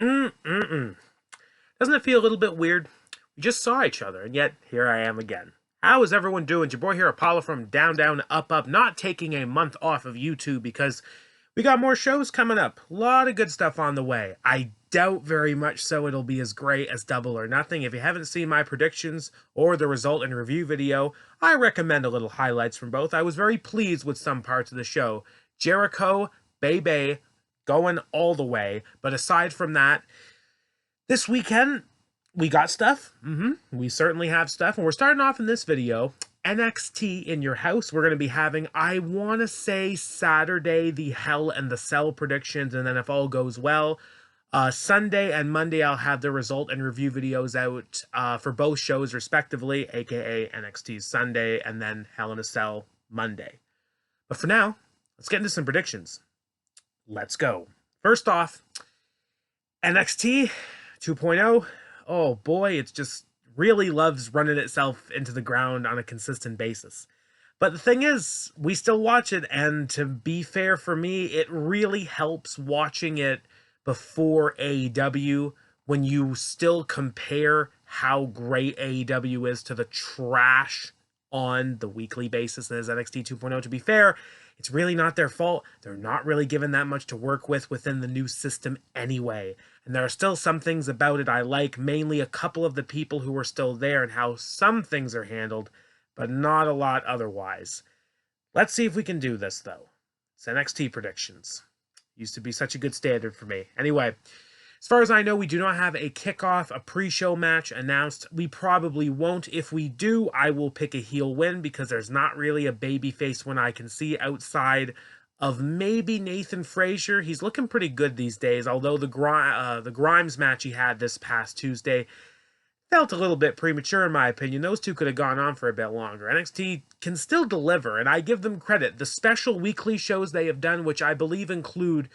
Mm-mm-mm. Doesn't it feel a little bit weird? We just saw each other, and yet here I am again. How is everyone doing? It's your boy here, Apollo from Down, Down, Up, Up. Not taking a month off of YouTube because we got more shows coming up. A lot of good stuff on the way. I doubt very much so it'll be as great as Double or Nothing. If you haven't seen my predictions or the result and review video, I recommend a little highlights from both. I was very pleased with some parts of the show. Jericho, Bebe, going all the way. But aside from that, this weekend, we got stuff. We certainly have stuff. And we're starting off in this video. NXT in your house. We're going to be having, I want to say, Saturday, the Hell and the Cell predictions. And then if all goes well, Sunday and Monday, I'll have the result and review videos out for both shows, respectively, aka NXT Sunday and then Hell in a Cell Monday. But for now, let's get into some predictions. Let's go. First off, NXT 2.0, oh boy, it just really loves running itself into the ground on a consistent basis. But the thing is, we still watch it, and to be fair for me, it really helps watching it before AEW when you still compare how great AEW is to the trash on the weekly basis that is NXT 2.0. To be fair, it's really not their fault. They're not really given that much to work with within the new system anyway. And there are still some things about it I like, mainly a couple of the people who are still there and how some things are handled, but not a lot otherwise. Let's see if we can do this, though. It's NXT predictions. Used to be such a good standard for me. Anyway, as far as I know, we do not have a kickoff, a pre-show match announced. We probably won't. If we do, I will pick a heel win because there's not really a babyface one I can see outside of maybe Nathan Frazier. He's looking pretty good these days, although the Grimes match he had this past Tuesday felt a little bit premature in my opinion. Those two could have gone on for a bit longer. NXT can still deliver, and I give them credit. The special weekly shows they have done, which I believe include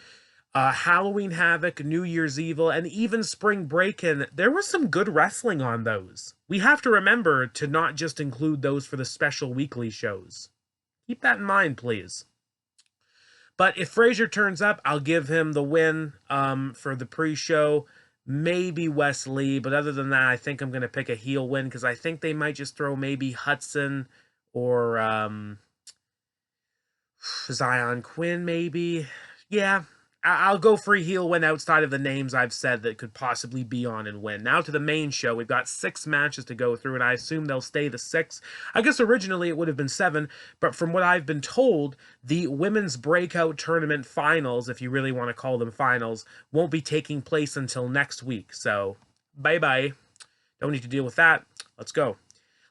Halloween Havoc, New Year's Evil, and even Spring Break-In, there was some good wrestling on those. We have to remember to not just include those for the special weekly shows. Keep that in mind, please. But if Frazier turns up, I'll give him the win for the pre-show. Maybe Wesley, but other than that, I think I'm going to pick a heel win because I think they might just throw maybe Hudson or Zion Quinn, maybe. Yeah, I'll go for a heel win outside of the names I've said that could possibly be on and win. Now to the main show. We've got 6 matches to go through, and I assume they'll stay the 6. I guess originally it would have been 7, but from what I've been told, the Women's Breakout Tournament finals, if you really want to call them finals, won't be taking place until next week. So, bye-bye. Don't need to deal with that. Let's go.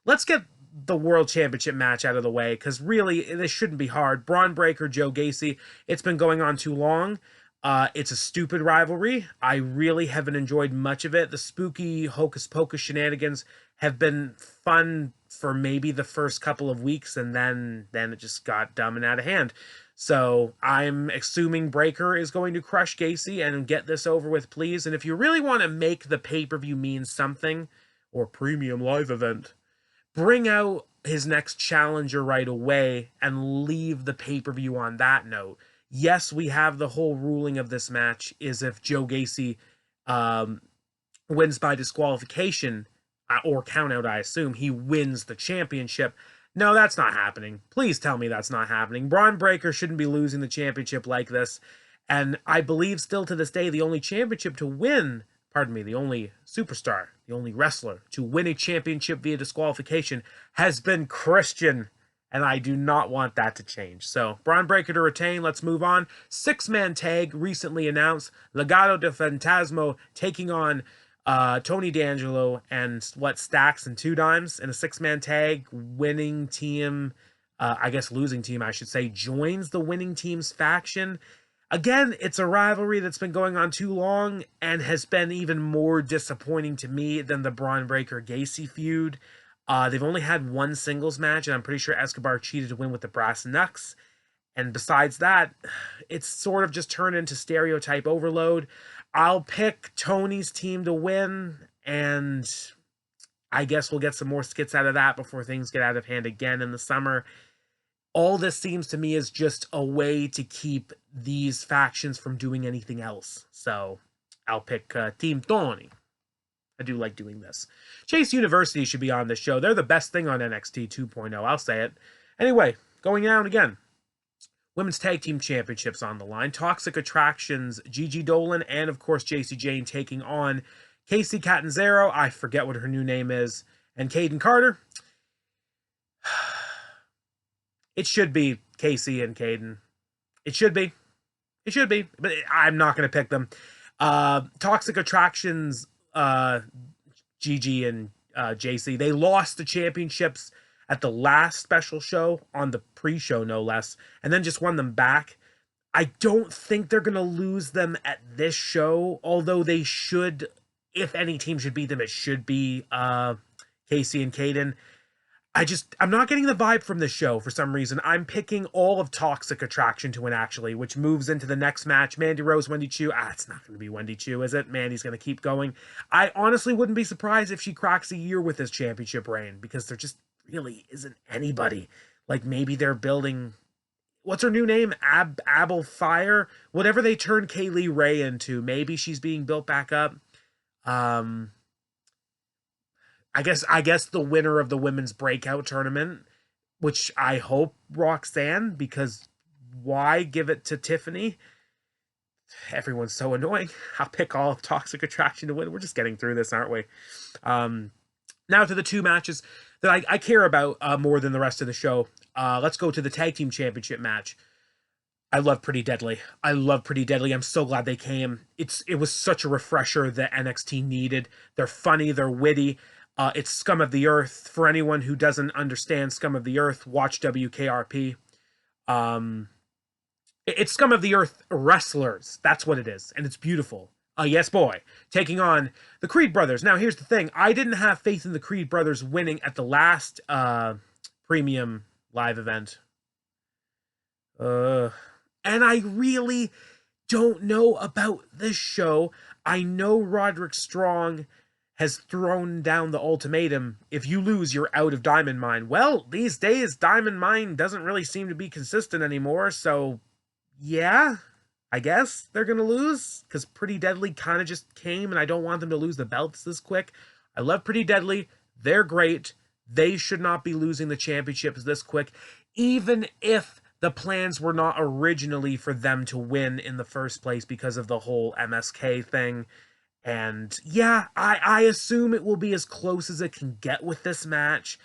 Let's get the World Championship match out of the way, because really, this shouldn't be hard. Braun Breaker, Joe Gacy, it's been going on too long. It's a stupid rivalry. I really haven't enjoyed much of it. The spooky hocus pocus shenanigans have been fun for maybe the first couple of weeks, and then it just got dumb and out of hand. So I'm assuming Breaker is going to crush Gacy and get this over with, please. And if you really want to make the pay-per-view mean something, or premium live event, bring out his next challenger right away and leave the pay-per-view on that note. Yes, we have the whole ruling of this match is if Joe Gacy wins by disqualification or countout, I assume, he wins the championship. No, that's not happening. Please tell me that's not happening. Braun Breaker shouldn't be losing the championship like this. And I believe still to this day, the only championship to win, pardon me, the only superstar, the only wrestler to win a championship via disqualification has been Christian. And I do not want that to change. So, Braun Breaker to retain. Let's move on. 6-man tag recently announced. Legado de Fantasma taking on Tony D'Angelo and Stacks and Two Dimes in a 6-man tag. Winning team, I guess losing team, I should say, joins the winning team's faction. Again, it's a rivalry that's been going on too long and has been even more disappointing to me than the Braun Breaker Gacy feud. They've only had one singles match, and I'm pretty sure Escobar cheated to win with the Brass Knucks. And besides that, it's sort of just turned into stereotype overload. I'll pick Tony's team to win, and I guess we'll get some more skits out of that before things get out of hand again in the summer. All this seems to me is just a way to keep these factions from doing anything else. So, I'll pick Team Tony. I do like doing this. Chase University should be on the show. They're the best thing on NXT 2.0. I'll say it. Anyway, going down again. Women's Tag Team Championships on the line. Toxic Attractions, Gigi Dolan, and of course Jacy Jayne taking on Casey Catanzaro. I forget what her new name is. And Caden Carter. It should be Casey and Caden. It should be. It should be. But I'm not going to pick them. Toxic Attractions, Gigi and JC, they lost the championships at the last special show, on the pre-show no less, and then just won them back. I don't think they're going to lose them at this show, although they should, if any team should beat them, it should be Casey and Caden. I'm not getting the vibe from this show for some reason. I'm picking all of Toxic Attraction to win, actually, which moves into the next match. Mandy Rose, Wendy Chu. It's not going to be Wendy Chu, is it? Mandy's going to keep going. I honestly wouldn't be surprised if she cracks a year with this championship reign, because there just really isn't anybody. Like, maybe they're building... What's her new name? Abel Fire? Whatever they turned Kaylee Ray into. Maybe she's being built back up. I guess the winner of the women's breakout tournament, which I hope Roxanne, because why give it to Tiffany? Everyone's so annoying. I'll pick all of Toxic Attraction to win. We're just getting through this, aren't we? Now to the two matches that I care about more than the rest of the show. Let's go to the Tag Team Championship match. I love Pretty Deadly. I'm so glad they came. It was such a refresher that NXT needed. They're funny. They're witty. It's Scum of the Earth. For anyone who doesn't understand Scum of the Earth, watch WKRP. It's Scum of the Earth wrestlers. That's what it is. And it's beautiful. Yes, boy. Taking on the Creed Brothers. Now, here's the thing. I didn't have faith in the Creed Brothers winning at the last premium live event. And I really don't know about this show. I know Roderick Strong has thrown down the ultimatum. If you lose, you're out of Diamond Mine. Well, these days, Diamond Mine doesn't really seem to be consistent anymore. So, yeah, I guess they're going to lose, because Pretty Deadly kind of just came, and I don't want them to lose the belts this quick. I love Pretty Deadly. They're great. They should not be losing the championships this quick, even if the plans were not originally for them to win in the first place because of the whole MSK thing. And yeah, I assume it will be as close as it can get with this match.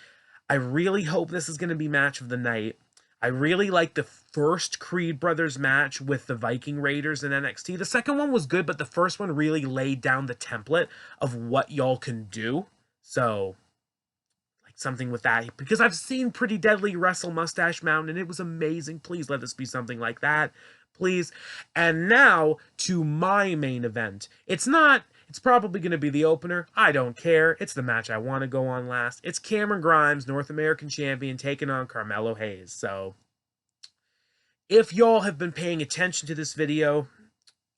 I really hope this is going to be match of the night. I really like the first Creed Brothers match with the Viking Raiders in NXT. The second one was good, but the first one really laid down the template of what y'all can do. So, like something with that. Because I've seen Pretty Deadly wrestle Mustache Mountain, and it was amazing. Please let this be something like that. Please. And now to my main event. It's probably going to be the opener. I don't care. It's the match I want to go on last. It's Cameron Grimes, North American Champion, taking on Carmelo Hayes. So, if y'all have been paying attention to this video,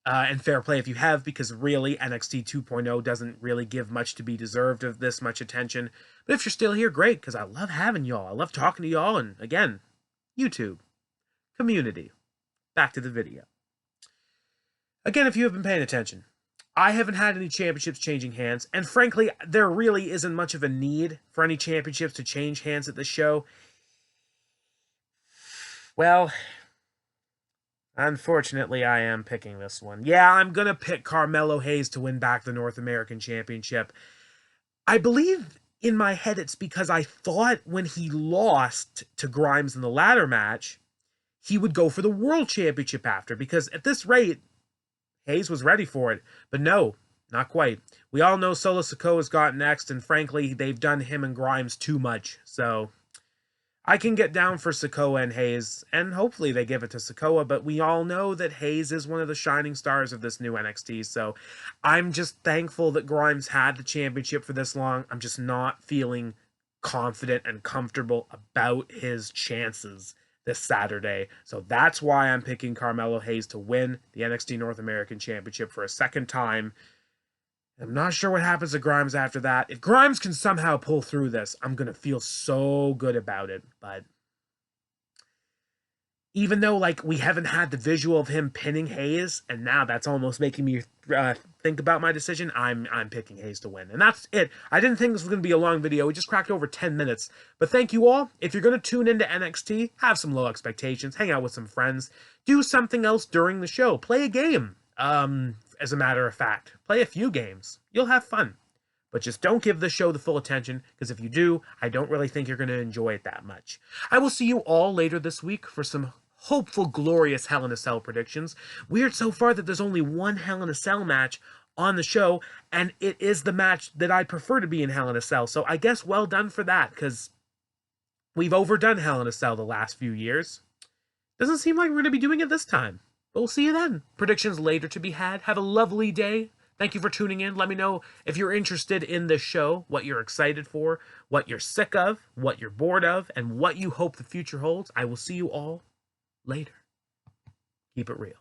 and fair play if you have, because really NXT 2.0 doesn't really give much to be deserved of this much attention. But if you're still here, great, because I love having y'all. I love talking to y'all, and again, YouTube, community. Back to the video. Again, if you have been paying attention, I haven't had any championships changing hands, and frankly, there really isn't much of a need for any championships to change hands at this show. Well, unfortunately, I am picking this one. Yeah, I'm going to pick Carmelo Hayes to win back the North American Championship. I believe in my head it's because I thought when he lost to Grimes in the ladder match, he would go for the World Championship after, because at this rate, Hayes was ready for it. But no, not quite. We all know Solo Sikoa's got next, and frankly, they've done him and Grimes too much. So, I can get down for Sikoa and Hayes, and hopefully they give it to Sikoa, but we all know that Hayes is one of the shining stars of this new NXT, so I'm just thankful that Grimes had the championship for this long. I'm just not feeling confident and comfortable about his chances this Saturday. So that's why I'm picking Carmelo Hayes to win the NXT North American Championship for a second time. I'm not sure what happens to Grimes after that. If Grimes can somehow pull through this, I'm going to feel so good about it. But even though like we haven't had the visual of him pinning Hayes, and now that's almost making me think about my decision. I'm picking Hayes to win, and that's it. I didn't think this was going to be a long video. We just cracked over 10 minutes, but thank you all. If you're going to tune into NXT, have some low expectations, hang out with some friends, do something else during the show, play a game. As a matter of fact, play a few games. You'll have fun. But just don't give the show the full attention, because if you do, I don't really think you're going to enjoy it that much. I will see you all later this week for some hopeful, glorious Hell in a Cell predictions. Weird so far that there's only one Hell in a Cell match on the show, and it is the match that I'd prefer to be in Hell in a Cell. So I guess well done for that, because we've overdone Hell in a Cell the last few years. Doesn't seem like we're going to be doing it this time. But we'll see you then. Predictions later to be had. Have a lovely day. Thank you for tuning in. Let me know if you're interested in this show, what you're excited for, what you're sick of, what you're bored of, and what you hope the future holds. I will see you all later. Keep it real.